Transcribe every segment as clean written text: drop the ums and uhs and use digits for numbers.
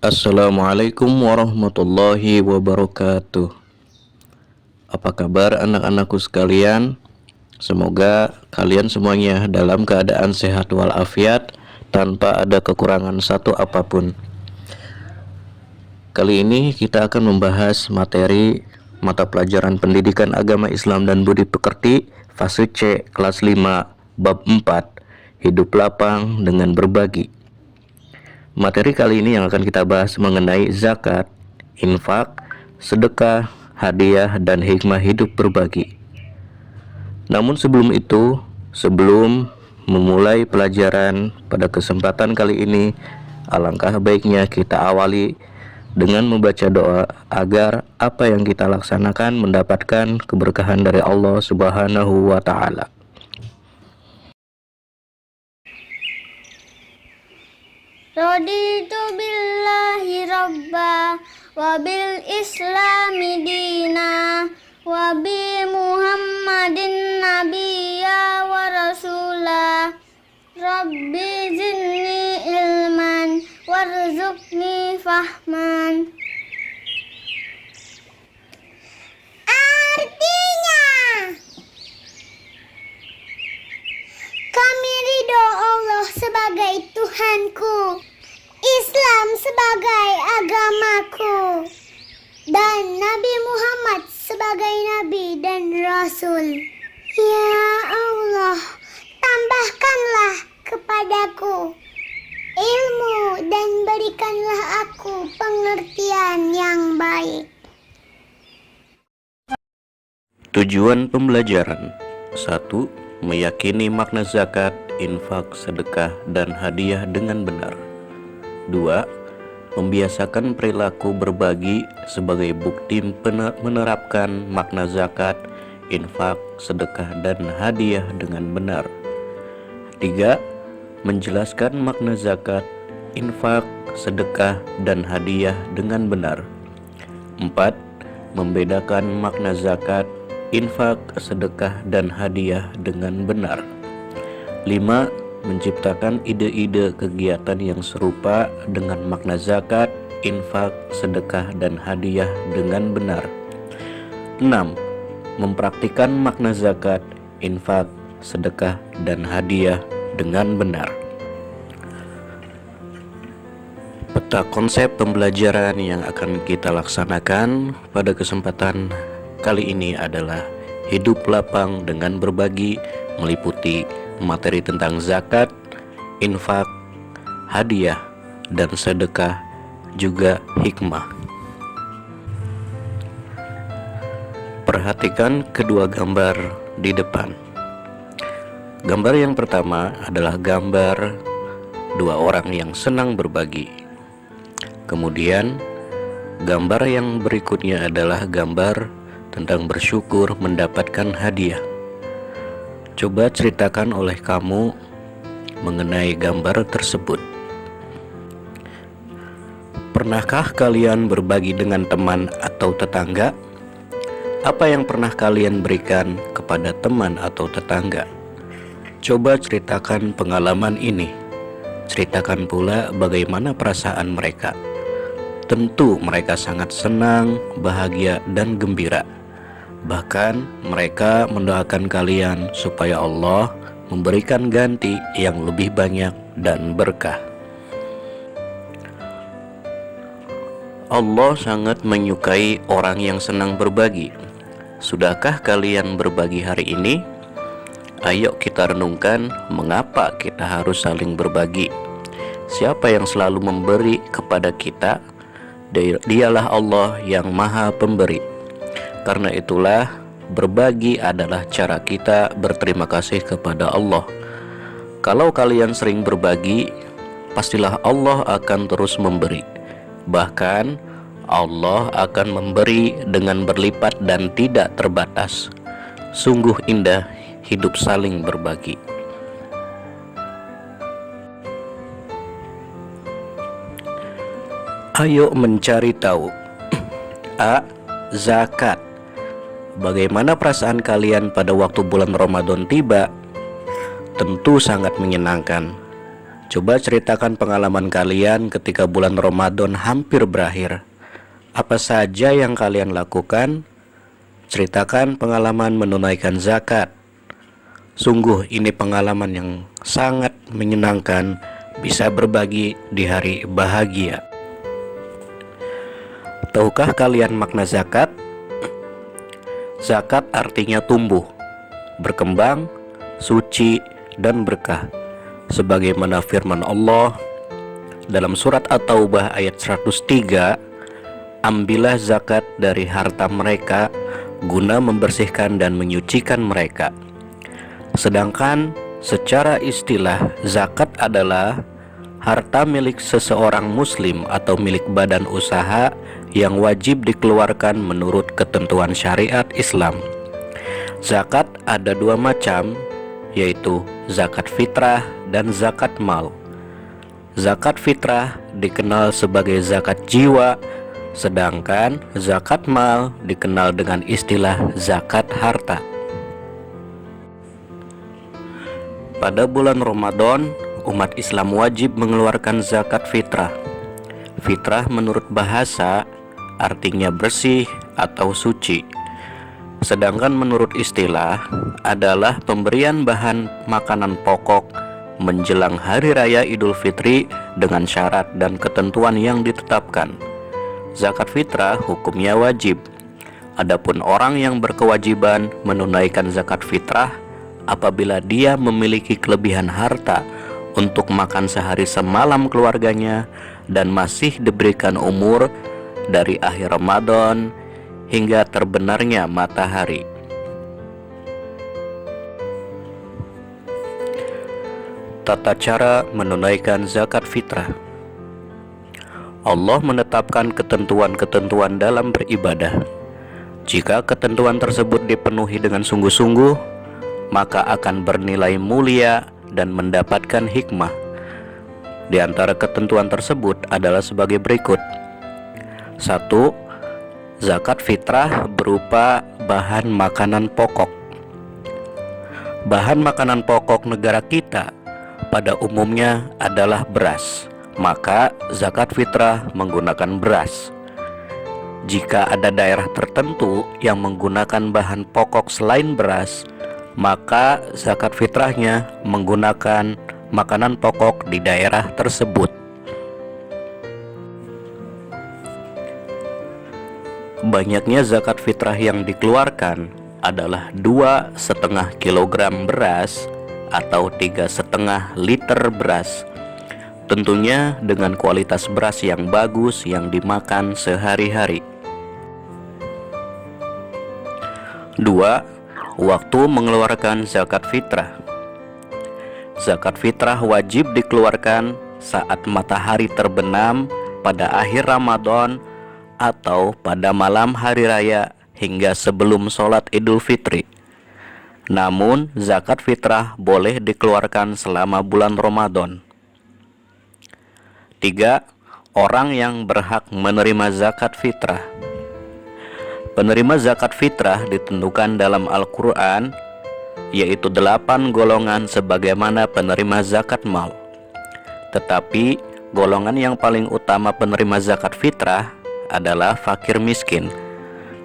Assalamualaikum warahmatullahi wabarakatuh. Apa kabar anak-anakku sekalian? Semoga kalian semuanya dalam keadaan sehat walafiat tanpa ada kekurangan satu apapun. Kali ini kita akan membahas materi mata pelajaran Pendidikan Agama Islam dan Budi Pekerti fase C kelas 5 bab 4 Hidup Lapang dengan Berbagi. Materi kali ini yang akan kita bahas mengenai zakat, infak, sedekah, hadiah, dan hikmah hidup berbagi. Namun sebelum itu, sebelum memulai pelajaran pada kesempatan kali ini, alangkah baiknya kita awali dengan membaca doa agar apa yang kita laksanakan mendapatkan keberkahan dari Allah Subhanahu wa Ta'ala. Raditu billahi rabba wa bil islami dina wa bi muhammadin nabiyya wa rasula. Rabbi zidni ilman warzuqni fahman. Artinya, kami ridho Allah sebagai Tuhanku, Islam sebagai agamaku, dan Nabi Muhammad sebagai Nabi dan Rasul. Ya Allah, tambahkanlah kepadaku ilmu dan berikanlah aku pengertian yang baik. Tujuan pembelajaran: 1. Meyakini makna zakat, infak, sedekah, dan hadiah dengan benar. 2. Membiasakan perilaku berbagi sebagai bukti menerapkan makna zakat, infak, sedekah, dan hadiah dengan benar. 3. Menjelaskan makna zakat, infak, sedekah, dan hadiah dengan benar. 4. Membedakan makna zakat, infak, sedekah, dan hadiah dengan benar. 5. Menciptakan ide-ide kegiatan yang serupa dengan makna zakat, infak, sedekah, dan hadiah dengan benar. 6. Mempraktikkan makna zakat, infak, sedekah, dan hadiah dengan benar. Peta konsep pembelajaran yang akan kita laksanakan pada kesempatan kali ini adalah hidup lapang dengan berbagi, meliputi materi tentang zakat, infak, hadiah, dan sedekah, juga hikmah. Perhatikan kedua gambar di depan. Gambar yang pertama adalah gambar dua orang yang senang berbagi. Kemudian gambar yang berikutnya adalah gambar tentang bersyukur mendapatkan hadiah. Coba ceritakan oleh kamu mengenai gambar tersebut. Pernahkah kalian berbagi dengan teman atau tetangga? Apa yang pernah kalian berikan kepada teman atau tetangga? Coba ceritakan pengalaman ini. Ceritakan pula bagaimana perasaan mereka. Tentu mereka sangat senang, bahagia, dan gembira. Bahkan mereka mendoakan kalian supaya Allah memberikan ganti yang lebih banyak dan berkah. Allah sangat menyukai orang yang senang berbagi. Sudahkah kalian berbagi hari ini? Ayo kita renungkan mengapa kita harus saling berbagi. Siapa yang selalu memberi kepada kita? Dialah Allah yang Maha Pemberi. Karena itulah berbagi adalah cara kita berterima kasih kepada Allah. Kalau kalian sering berbagi, pastilah Allah akan terus memberi. Bahkan Allah akan memberi dengan berlipat dan tidak terbatas. Sungguh indah hidup saling berbagi. Ayo mencari tahu. A. Zakat. Bagaimana perasaan kalian pada waktu bulan Ramadan tiba? Tentu sangat menyenangkan. Coba ceritakan pengalaman kalian ketika bulan Ramadan hampir berakhir. Apa saja yang kalian lakukan? Ceritakan pengalaman menunaikan zakat. Sungguh ini pengalaman yang sangat menyenangkan, bisa berbagi di hari bahagia. Tahukah kalian makna zakat? Zakat artinya tumbuh, berkembang, suci, dan berkah. Sebagaimana firman Allah dalam surat At-Taubah ayat 103, ambillah zakat dari harta mereka guna membersihkan dan menyucikan mereka. Sedangkan secara istilah zakat adalah harta milik seseorang muslim atau milik badan usaha yang wajib dikeluarkan menurut ketentuan syariat Islam. Zakat ada dua macam, yaitu zakat fitrah dan zakat mal. Zakat fitrah dikenal sebagai zakat jiwa, sedangkan zakat mal dikenal dengan istilah zakat harta. Pada bulan Ramadan, umat Islam wajib mengeluarkan zakat fitrah. Fitrah menurut bahasa artinya bersih atau suci. Sedangkan menurut istilah adalah pemberian bahan makanan pokok menjelang hari raya Idul Fitri dengan syarat dan ketentuan yang ditetapkan. Zakat fitrah hukumnya wajib. Adapun orang yang berkewajiban menunaikan zakat fitrah apabila dia memiliki kelebihan harta untuk makan sehari semalam keluarganya dan masih diberikan umur dari akhir Ramadan hingga terbenarnya matahari. Tata cara menunaikan zakat fitrah. Allah menetapkan ketentuan-ketentuan dalam beribadah. Jika ketentuan tersebut dipenuhi dengan sungguh-sungguh, maka akan bernilai mulia dan mendapatkan hikmah. Di antara ketentuan tersebut adalah sebagai berikut. 1. Zakat fitrah berupa bahan makanan pokok. Bahan makanan pokok negara kita pada umumnya adalah beras, maka zakat fitrah menggunakan beras. Jika ada daerah tertentu yang menggunakan bahan pokok selain beras, maka zakat fitrahnya menggunakan makanan pokok di daerah tersebut. Banyaknya zakat fitrah yang dikeluarkan adalah 2,5 kilogram beras atau 3,5 liter beras. Tentunya dengan kualitas beras yang bagus yang dimakan sehari-hari. 2. Waktu mengeluarkan zakat fitrah. Zakat fitrah wajib dikeluarkan saat matahari terbenam pada akhir Ramadan atau pada malam hari raya hingga sebelum sholat Idul Fitri. Namun zakat fitrah boleh dikeluarkan selama bulan Ramadan. 3. Orang yang berhak menerima zakat fitrah. Penerima zakat fitrah ditentukan dalam Al-Quran, yaitu 8 golongan sebagaimana penerima zakat mal. Tetapi golongan yang paling utama penerima zakat fitrah adalah fakir miskin,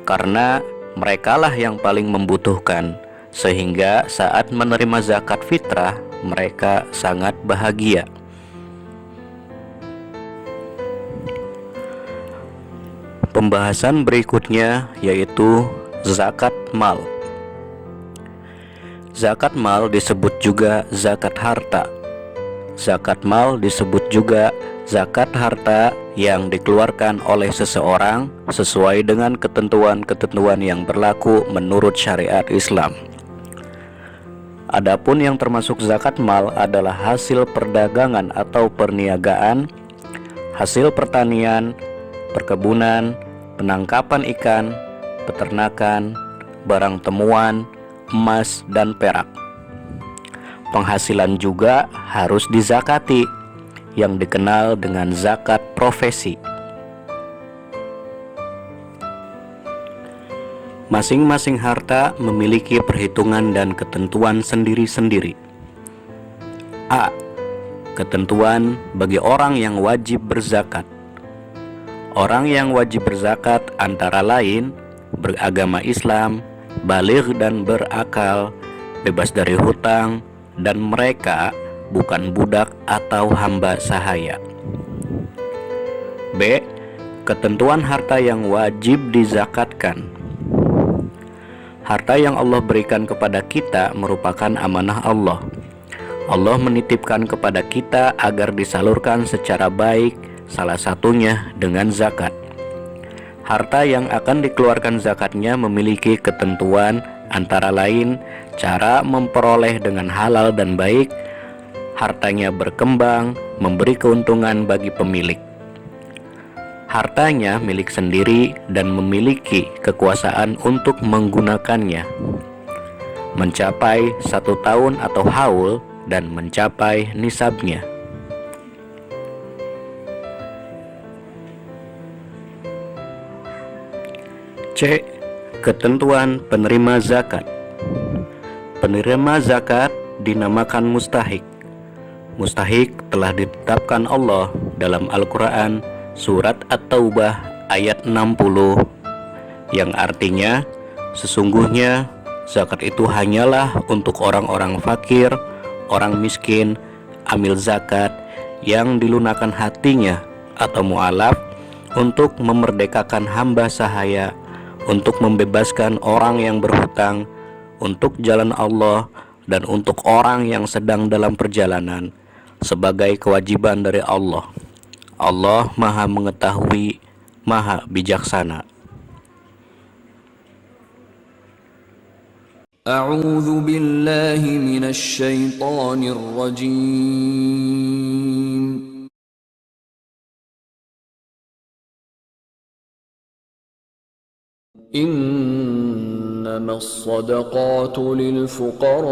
karena merekalah yang paling membutuhkan, sehingga saat menerima zakat fitrah mereka sangat bahagia. Pembahasan berikutnya yaitu zakat mal. Zakat mal disebut juga zakat harta. Zakat mal disebut juga zakat harta yang dikeluarkan oleh seseorang sesuai dengan ketentuan-ketentuan yang berlaku menurut syariat Islam. Adapun yang termasuk zakat mal adalah hasil perdagangan atau perniagaan, hasil pertanian, perkebunan, penangkapan ikan, peternakan, barang temuan, emas, dan perak. Penghasilan juga harus dizakati, yang dikenal dengan zakat profesi. Masing-masing harta memiliki perhitungan dan ketentuan sendiri-sendiri. A. Ketentuan bagi orang yang wajib berzakat. Orang yang wajib berzakat antara lain beragama Islam, baligh dan berakal, bebas dari hutang, dan mereka bukan budak atau hamba sahaya. B. Ketentuan harta yang wajib dizakatkan. Harta yang Allah berikan kepada kita merupakan amanah Allah. Allah menitipkan kepada kita agar disalurkan secara baik, salah satunya dengan zakat. Harta yang akan dikeluarkan zakatnya memiliki ketentuan antara lain cara memperoleh dengan halal dan baik, hartanya berkembang, memberi keuntungan bagi pemilik. Hartanya milik sendiri dan memiliki kekuasaan untuk menggunakannya. Mencapai 1 tahun atau haul dan mencapai nisabnya. C. Ketentuan penerima zakat. Penerima zakat dinamakan mustahik. Mustahik telah ditetapkan Allah dalam Al-Quran Surat At-Taubah ayat 60, yang artinya sesungguhnya zakat itu hanyalah untuk orang-orang fakir, orang miskin, amil zakat yang dilunakkan hatinya atau mu'alaf, untuk memerdekakan hamba sahaya, untuk membebaskan orang yang berhutang, untuk jalan Allah, dan untuk orang yang sedang dalam perjalanan, sebagai kewajiban dari Allah. Allah Maha Mengetahui, Maha Bijaksana. A'udzu billahi minasy syaithanir rajim. إنما الصدقات للفقراء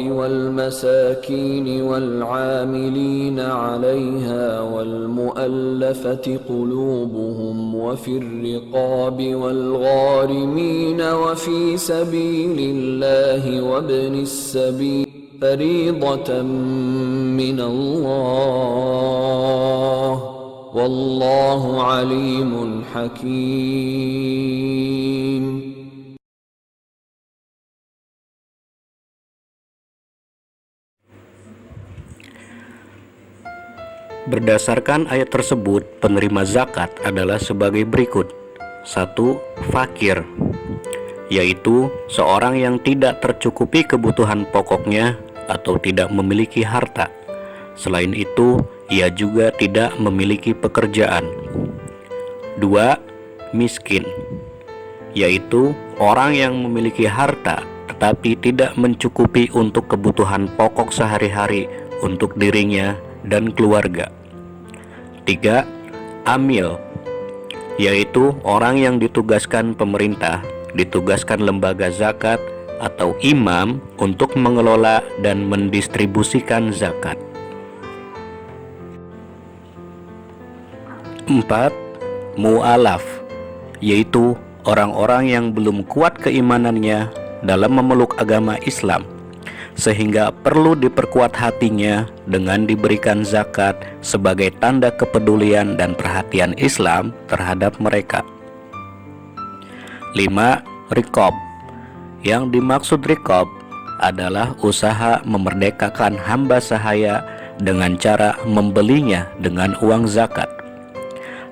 والمساكين والعاملين عليها والمؤلفة قلوبهم وفي الرقاب والغارمين وفي سبيل الله وابن السبيل فريضة من الله Wallahu alimun hakim. Berdasarkan ayat tersebut, penerima zakat adalah sebagai berikut. 1. Fakir, yaitu seorang yang tidak tercukupi kebutuhan pokoknya atau tidak memiliki harta. Selain itu, ia juga tidak memiliki pekerjaan. 2. Miskin, yaitu orang yang memiliki harta tetapi tidak mencukupi untuk kebutuhan pokok sehari-hari untuk dirinya dan keluarga. 3. Amil, yaitu orang yang ditugaskan pemerintah, ditugaskan lembaga zakat atau imam untuk mengelola dan mendistribusikan zakat. 4. Mu'alaf, yaitu orang-orang yang belum kuat keimanannya dalam memeluk agama Islam, sehingga perlu diperkuat hatinya dengan diberikan zakat sebagai tanda kepedulian dan perhatian Islam terhadap mereka. 5. Riqab, yang dimaksud riqab adalah usaha memerdekakan hamba sahaya dengan cara membelinya dengan uang zakat.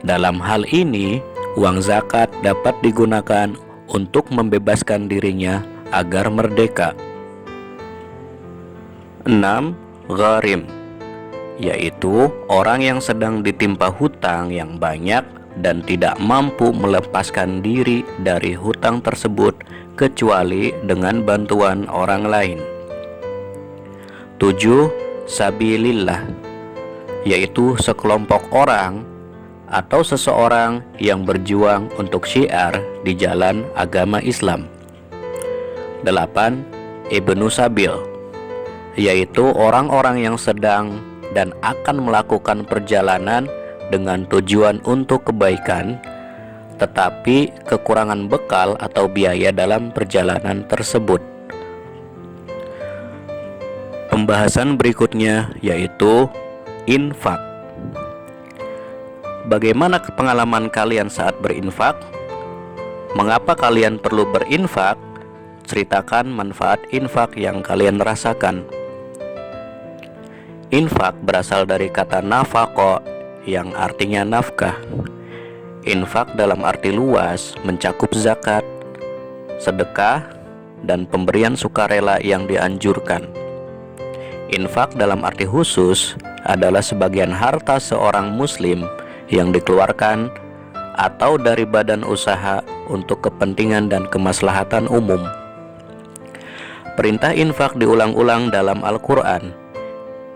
Dalam hal ini, uang zakat dapat digunakan untuk membebaskan dirinya agar merdeka. 6. Gharim, yaitu orang yang sedang ditimpa hutang yang banyak dan tidak mampu melepaskan diri dari hutang tersebut kecuali dengan bantuan orang lain. 7. Sabilillah, yaitu sekelompok orang atau seseorang yang berjuang untuk syiar di jalan agama Islam. 8. Ibnu Sabil, yaitu orang-orang yang sedang dan akan melakukan perjalanan dengan tujuan untuk kebaikan, tetapi kekurangan bekal atau biaya dalam perjalanan tersebut. Pembahasan berikutnya yaitu infak. Bagaimana pengalaman kalian saat berinfak? Mengapa kalian perlu berinfak? Ceritakan manfaat infak yang kalian rasakan. Infak berasal dari kata nafaqah yang artinya nafkah. Infak dalam arti luas mencakup zakat, sedekah, dan pemberian sukarela yang dianjurkan. Infak dalam arti khusus adalah sebagian harta seorang muslim yang dikeluarkan atau dari badan usaha untuk kepentingan dan kemaslahatan umum. Perintah infak diulang-ulang dalam Al-Quran.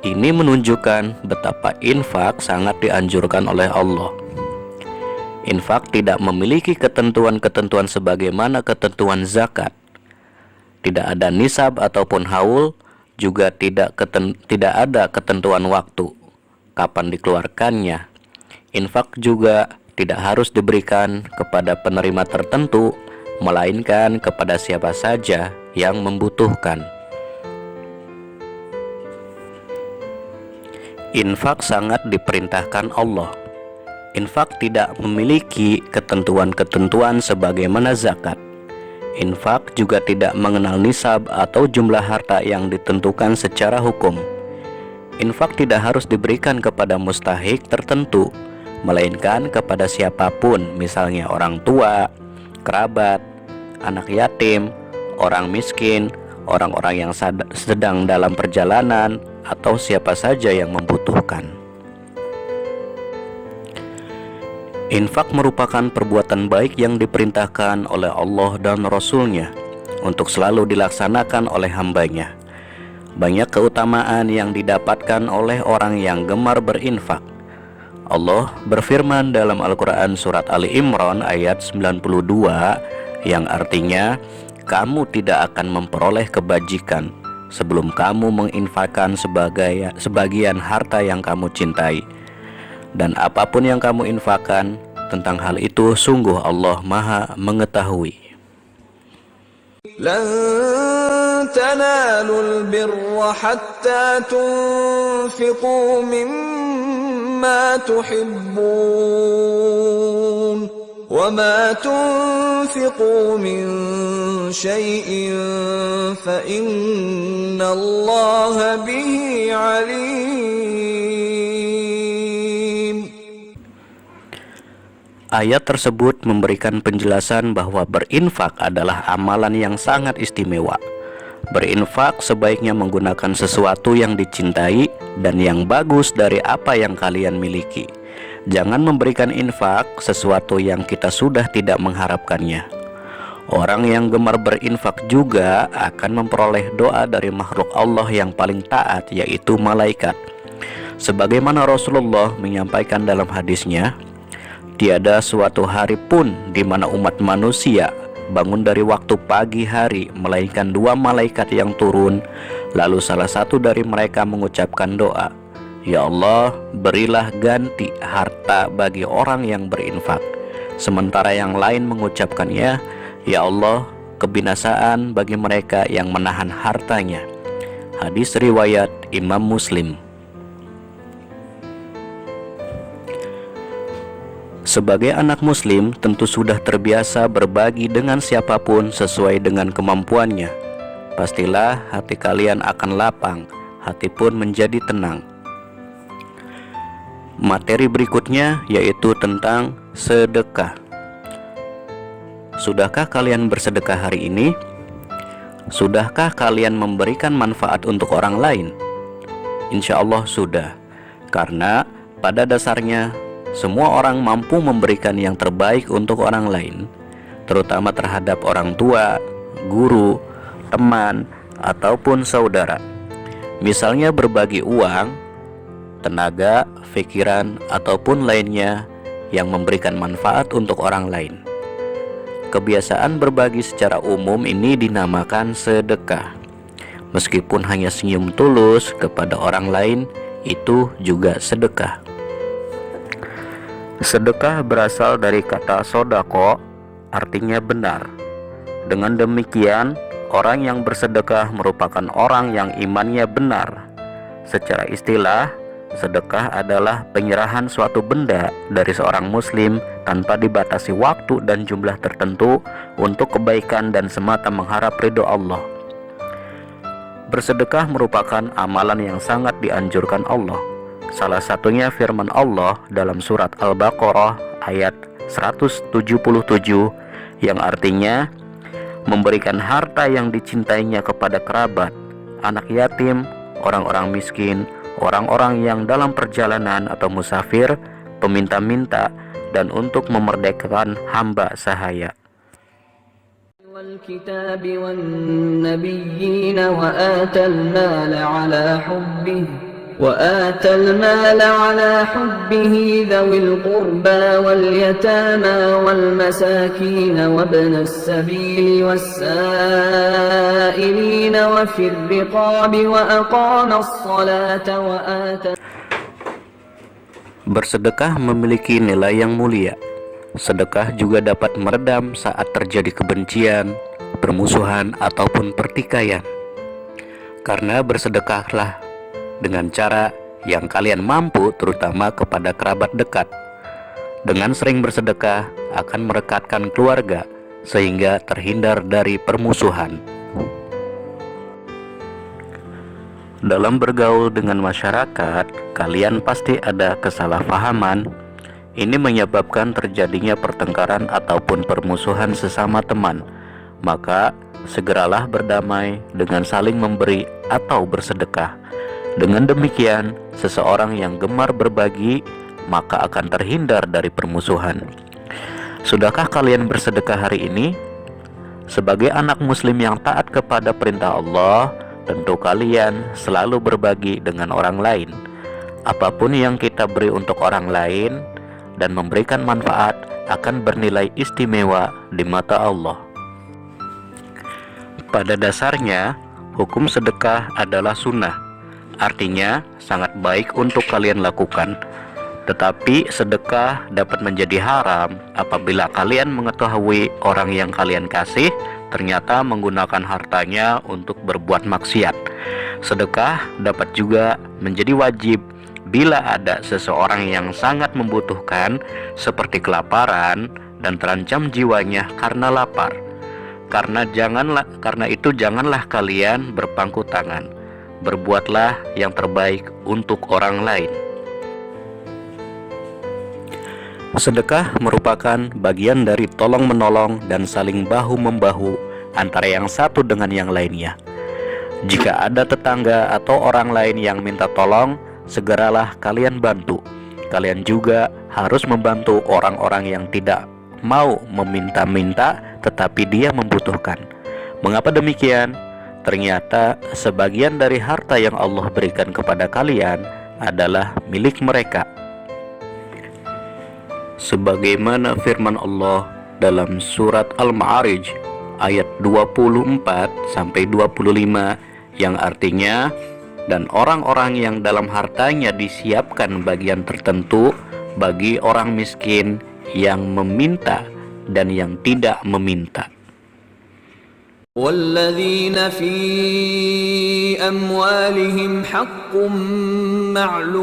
Ini menunjukkan betapa infak sangat dianjurkan oleh Allah. Infak tidak memiliki ketentuan-ketentuan sebagaimana ketentuan zakat. Tidak ada nisab ataupun haul, juga tidak ada ketentuan waktu kapan dikeluarkannya. Infak juga tidak harus diberikan kepada penerima tertentu, melainkan kepada siapa saja yang membutuhkan. Infak sangat diperintahkan Allah. Infak tidak memiliki ketentuan-ketentuan sebagaimana zakat. Infak juga tidak mengenal nisab atau jumlah harta yang ditentukan secara hukum. Infak tidak harus diberikan kepada mustahik tertentu, melainkan kepada siapapun, misalnya orang tua, kerabat, anak yatim, orang miskin, orang-orang yang sedang dalam perjalanan, atau siapa saja yang membutuhkan. Infak merupakan perbuatan baik yang diperintahkan oleh Allah dan Rasul-Nya untuk selalu dilaksanakan oleh hambanya. Banyak keutamaan yang didapatkan oleh orang yang gemar berinfak. Allah berfirman dalam Al-Quran surat Ali Imran ayat 92 yang artinya, kamu tidak akan memperoleh kebajikan sebelum kamu menginfakkan sebagian harta yang kamu cintai. Dan apapun yang kamu infakkan, tentang hal itu sungguh Allah Maha mengetahui. لن تنالوا البر حتى تنفقوا مما تحبون وما تنفقوا من شيء فإن الله به عليم. Ayat tersebut memberikan penjelasan bahwa berinfak adalah amalan yang sangat istimewa. Berinfak sebaiknya menggunakan sesuatu yang dicintai dan yang bagus dari apa yang kalian miliki. Jangan memberikan infak sesuatu yang kita sudah tidak mengharapkannya. Orang yang gemar berinfak juga akan memperoleh doa dari makhluk Allah yang paling taat, yaitu malaikat. Sebagaimana Rasulullah menyampaikan dalam hadisnya, tiada suatu hari pun di mana umat manusia bangun dari waktu pagi hari melainkan dua malaikat yang turun, lalu salah satu dari mereka mengucapkan doa, Ya Allah, berilah ganti harta bagi orang yang berinfak. Sementara yang lain mengucapkannya, Ya Allah, kebinasaan bagi mereka yang menahan hartanya. Hadis riwayat Imam Muslim. Sebagai anak muslim tentu sudah terbiasa berbagi dengan siapapun sesuai dengan kemampuannya. Pastilah hati kalian akan lapang, hati pun menjadi tenang. Materi berikutnya yaitu tentang sedekah. Sudahkah kalian bersedekah hari ini? Sudahkah kalian memberikan manfaat untuk orang lain? Insya Allah sudah, karena pada dasarnya semua orang mampu memberikan yang terbaik untuk orang lain, terutama terhadap orang tua, guru, teman, ataupun saudara. Misalnya berbagi uang, tenaga, pikiran, ataupun lainnya yang memberikan manfaat untuk orang lain. Kebiasaan berbagi secara umum ini dinamakan sedekah. Meskipun hanya senyum tulus kepada orang lain, itu juga sedekah. Sedekah berasal dari kata sodako, artinya benar. Dengan demikian, Orang yang bersedekah merupakan orang yang imannya benar. Secara istilah, sedekah adalah penyerahan suatu benda dari seorang muslim tanpa dibatasi waktu dan jumlah tertentu untuk kebaikan dan semata mengharap ridho Allah. Bersedekah merupakan amalan yang sangat dianjurkan Allah. Salah satunya firman Allah dalam surat Al-Baqarah ayat 177 yang artinya memberikan harta yang dicintainya kepada kerabat, anak yatim, orang-orang miskin, orang-orang yang dalam perjalanan atau musafir, peminta-minta, dan untuk memerdekakan hamba sahaya. والكتاب والنبيين وآتى المال على حبه ذوي القربى واليتامى والمساكين وابن السبيل والسائلين وفي الرقاب وأقام الصلاة وآتى. Bersedekah memiliki nilai yang mulia. Sedekah juga dapat meredam saat terjadi kebencian, permusuhan, ataupun pertikaian. Karena bersedekahlah dengan cara yang kalian mampu, terutama kepada kerabat dekat. Dengan sering bersedekah akan merekatkan keluarga sehingga terhindar dari permusuhan. Dalam bergaul dengan masyarakat, kalian pasti ada kesalahpahaman. Ini menyebabkan terjadinya pertengkaran ataupun permusuhan sesama teman. Maka segeralah berdamai dengan saling memberi atau bersedekah. Dengan demikian, seseorang yang gemar berbagi maka akan terhindar dari permusuhan. Sudahkah kalian bersedekah hari ini? Sebagai anak muslim yang taat kepada perintah Allah, tentu kalian selalu berbagi dengan orang lain. Apapun yang kita beri untuk orang lain dan memberikan manfaat akan bernilai istimewa di mata Allah. Pada dasarnya, hukum sedekah adalah sunnah. Artinya sangat baik untuk kalian lakukan. Tetapi sedekah dapat menjadi haram apabila kalian mengetahui orang yang kalian kasih ternyata menggunakan hartanya untuk berbuat maksiat. Sedekah dapat juga menjadi wajib bila ada seseorang yang sangat membutuhkan seperti kelaparan dan terancam jiwanya karena lapar. Karena itu janganlah kalian berpangku tangan. Berbuatlah yang terbaik untuk orang lain. Sedekah merupakan bagian dari tolong-menolong dan saling bahu-membahu antara yang satu dengan yang lainnya. Jika ada tetangga atau orang lain yang minta tolong, segeralah kalian bantu. Kalian juga harus membantu orang-orang yang tidak mau meminta-minta tetapi dia membutuhkan. Mengapa demikian? Ternyata sebagian dari harta yang Allah berikan kepada kalian adalah milik mereka. Sebagaimana firman Allah dalam surat Al-Ma'arij ayat 24-25 yang artinya, dan orang-orang yang dalam hartanya disiapkan bagian tertentu bagi orang miskin yang meminta dan yang tidak meminta. وَالَّذِينَ فِي أَمْوَالِهِمْ حَقٌّ مَّعْلُومٌ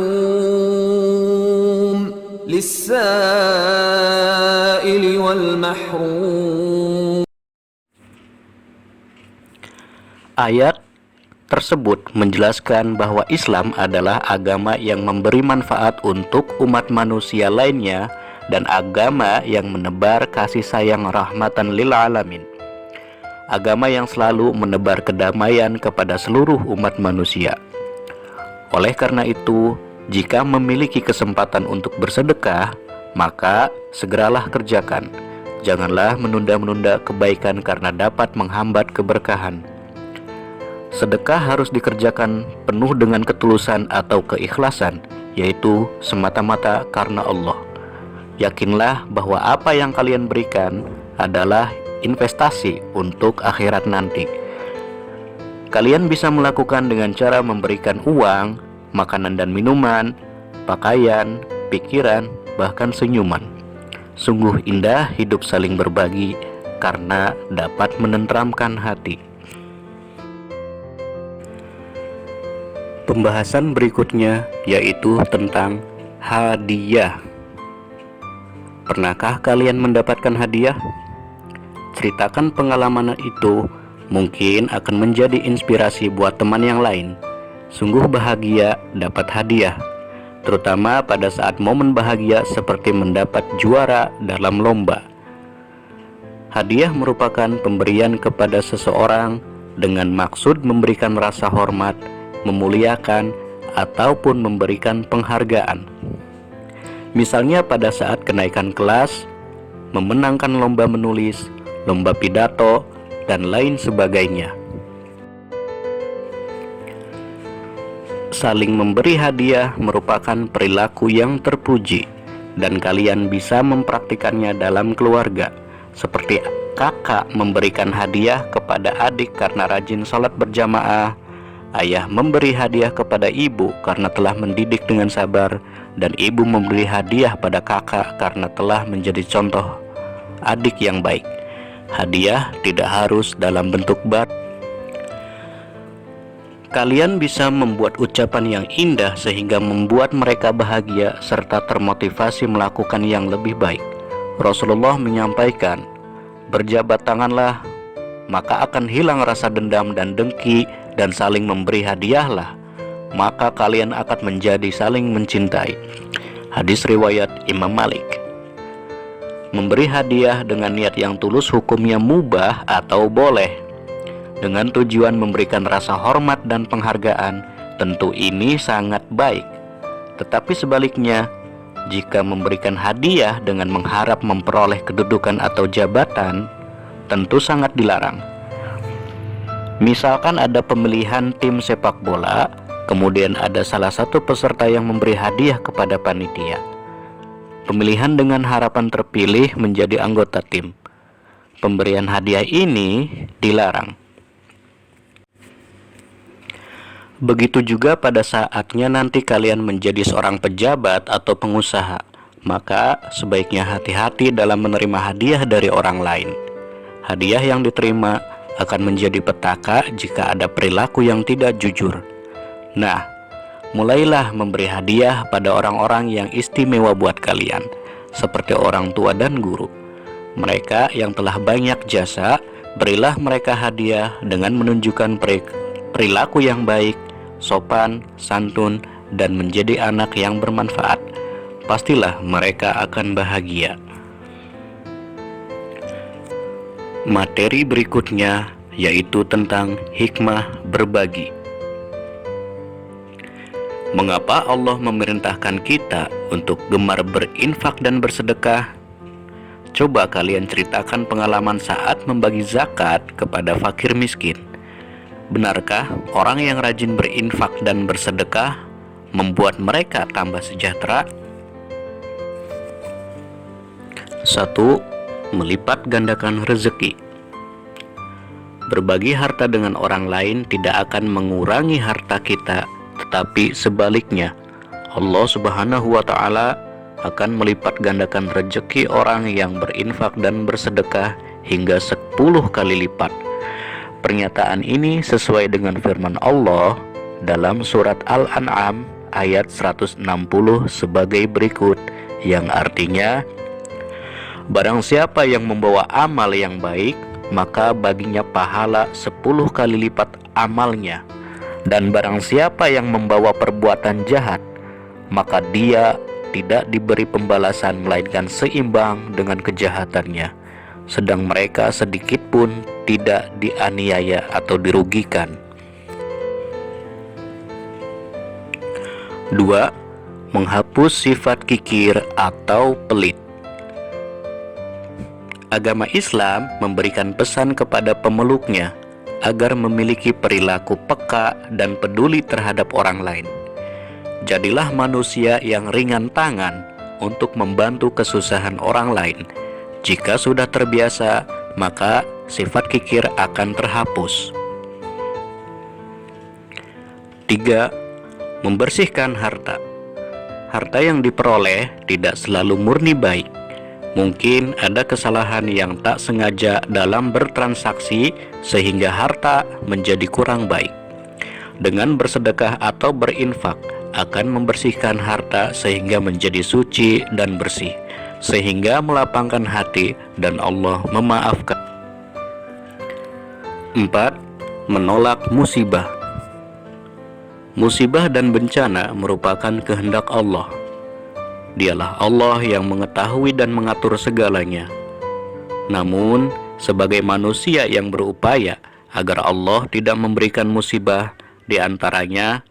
لِلسَّائِلِ وَالْمَحْرُومِ. Ayat tersebut menjelaskan bahwa Islam adalah agama yang memberi manfaat untuk umat manusia lainnya dan agama yang menebar kasih sayang rahmatan lil alamin. Agama yang selalu menebar kedamaian kepada seluruh umat manusia. Oleh karena itu, jika memiliki kesempatan untuk bersedekah, maka segeralah kerjakan. Janganlah menunda-menunda kebaikan karena dapat menghambat keberkahan. Sedekah harus dikerjakan penuh dengan ketulusan atau keikhlasan, yaitu semata-mata karena Allah. Yakinlah bahwa apa yang kalian berikan adalah investasi untuk akhirat nanti. Kalian bisa melakukan dengan cara memberikan uang, makanan dan minuman, pakaian, pikiran, bahkan senyuman. Sungguh indah hidup saling berbagi karena dapat menenteramkan hati. Pembahasan berikutnya yaitu tentang hadiah. Pernahkah kalian mendapatkan hadiah? Ceritakan pengalaman itu, mungkin akan menjadi inspirasi buat teman yang lain. Sungguh bahagia dapat hadiah, terutama pada saat momen bahagia seperti mendapat juara dalam lomba. Hadiah merupakan pemberian kepada seseorang dengan maksud memberikan rasa hormat, memuliakan, ataupun memberikan penghargaan. Misalnya pada saat kenaikan kelas, memenangkan lomba menulis, lomba pidato, dan lain sebagainya. Saling memberi hadiah merupakan perilaku yang terpuji, dan kalian bisa mempraktikannya dalam keluarga, seperti kakak memberikan hadiah kepada adik karena rajin sholat berjamaah, ayah memberi hadiah kepada ibu karena telah mendidik dengan sabar, dan ibu memberi hadiah pada kakak karena telah menjadi contoh adik yang baik. Hadiah tidak harus dalam bentuk bar. Kalian bisa membuat ucapan yang indah sehingga membuat mereka bahagia serta termotivasi melakukan yang lebih baik. Rasulullah menyampaikan, berjabat tanganlah, maka akan hilang rasa dendam dan dengki, dan saling memberi hadiahlah, maka kalian akan menjadi saling mencintai. Hadis riwayat Imam Malik. Memberi hadiah dengan niat yang tulus hukumnya mubah atau boleh, dengan tujuan memberikan rasa hormat dan penghargaan. Tentu ini sangat baik. Tetapi sebaliknya, jika memberikan hadiah dengan mengharap memperoleh kedudukan atau jabatan, tentu sangat dilarang. Misalkan ada pemilihan tim sepak bola, kemudian ada salah satu peserta yang memberi hadiah kepada panitia. Pemilihan dengan harapan terpilih menjadi anggota tim. Pemberian hadiah ini dilarang. Begitu juga pada saatnya nanti kalian menjadi seorang pejabat atau pengusaha, maka sebaiknya hati-hati dalam menerima hadiah dari orang lain. Hadiah yang diterima akan menjadi petaka jika ada perilaku yang tidak jujur. Nah, mulailah memberi hadiah pada orang-orang yang istimewa buat kalian, seperti orang tua dan guru. Mereka yang telah banyak jasa, berilah mereka hadiah dengan menunjukkan perilaku yang baik, sopan, santun, dan menjadi anak yang bermanfaat. Pastilah mereka akan bahagia. Materi berikutnya yaitu tentang hikmah berbagi. Mengapa Allah memerintahkan kita untuk gemar berinfak dan bersedekah? Coba kalian ceritakan pengalaman saat membagi zakat kepada fakir miskin. Benarkah orang yang rajin berinfak dan bersedekah membuat mereka tambah sejahtera? 1. Melipat gandakan rezeki. Berbagi harta dengan orang lain tidak akan mengurangi harta kita, tetapi sebaliknya, Allah Subhanahu wa Ta'ala akan melipat gandakan rezeki orang yang berinfak dan bersedekah hingga 10 kali lipat. Pernyataan ini sesuai dengan firman Allah dalam surat Al-An'am ayat 160 sebagai berikut, yang artinya, barang siapa yang membawa amal yang baik, maka baginya pahala 10 kali lipat amalnya. Dan barang siapa yang membawa perbuatan jahat, maka dia tidak diberi pembalasan melainkan seimbang dengan kejahatannya. Sedang mereka sedikit pun tidak dianiaya atau dirugikan. 2. Menghapus sifat kikir atau pelit. Agama Islam memberikan pesan kepada pemeluknya agar memiliki perilaku peka dan peduli terhadap orang lain. Jadilah manusia yang ringan tangan untuk membantu kesusahan orang lain. Jika sudah terbiasa, maka sifat kikir akan terhapus. 3. Membersihkan harta. Harta yang diperoleh tidak selalu murni baik. Mungkin ada kesalahan yang tak sengaja dalam bertransaksi sehingga harta menjadi kurang baik. Dengan bersedekah atau berinfak akan membersihkan harta sehingga menjadi suci dan bersih, sehingga melapangkan hati dan Allah memaafkan. 4. Menolak musibah. Musibah dan bencana merupakan kehendak Allah. Dialah Allah yang mengetahui dan mengatur segalanya. Namun, sebagai manusia yang berupaya agar Allah tidak memberikan musibah, di antaranya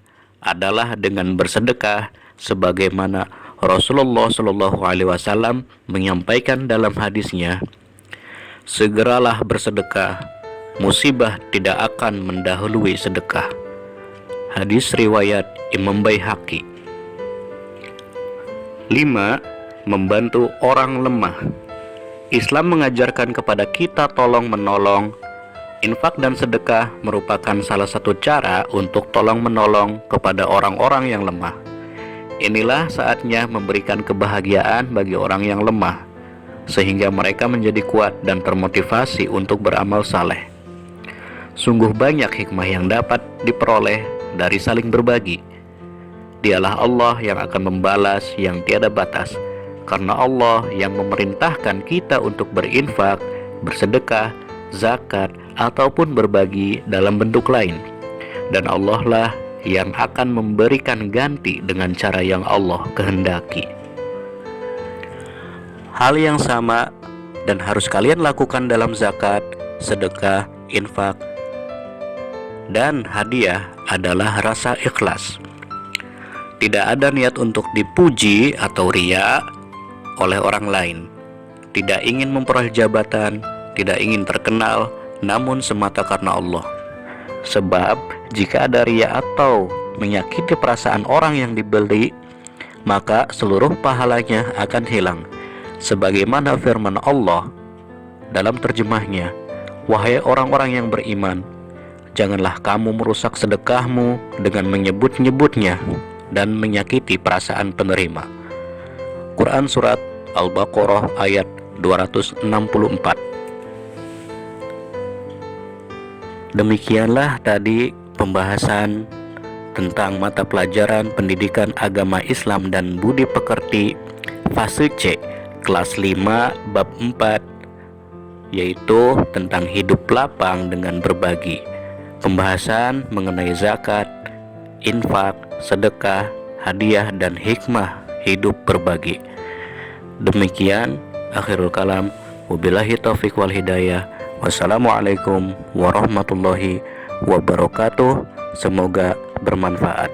adalah dengan bersedekah, sebagaimana Rasulullah SAW menyampaikan dalam hadisnya, "Segeralah bersedekah, musibah tidak akan mendahului sedekah." Hadis riwayat Imam Baihaqi. 5. Membantu orang lemah. Islam mengajarkan kepada kita tolong menolong. Infak dan sedekah merupakan salah satu cara untuk tolong menolong kepada orang-orang yang lemah. Inilah saatnya memberikan kebahagiaan bagi orang yang lemah, sehingga mereka menjadi kuat dan termotivasi untuk beramal saleh. Sungguh banyak hikmah yang dapat diperoleh dari saling berbagi. Dialah Allah yang akan membalas yang tiada batas, karena Allah yang memerintahkan kita untuk berinfak, bersedekah, zakat, ataupun berbagi dalam bentuk lain. Dan Allah lah yang akan memberikan ganti dengan cara yang Allah kehendaki. Hal yang sama dan harus kalian lakukan dalam zakat, sedekah, infak, dan hadiah adalah rasa ikhlas. Tidak ada niat untuk dipuji atau riya oleh orang lain. Tidak ingin memperoleh jabatan, tidak ingin terkenal, namun semata karena Allah. Sebab jika ada riya atau menyakiti perasaan orang yang dibeli, maka seluruh pahalanya akan hilang. Sebagaimana firman Allah dalam terjemahnya, "Wahai orang-orang yang beriman, janganlah kamu merusak sedekahmu dengan menyebut-nyebutnya dan menyakiti perasaan penerima." Quran Surat Al-Baqarah ayat 264. Demikianlah tadi pembahasan tentang mata pelajaran pendidikan agama Islam dan budi pekerti fase C kelas 5 bab 4, yaitu tentang hidup lapang dengan berbagi. Pembahasan mengenai zakat, infak, sedekah, hadiah, dan hikmah hidup berbagi. Demikian akhirul kalam. Wabillahi taufiq wal hidayah. Wassalamualaikum warahmatullahi wabarakatuh. Semoga bermanfaat.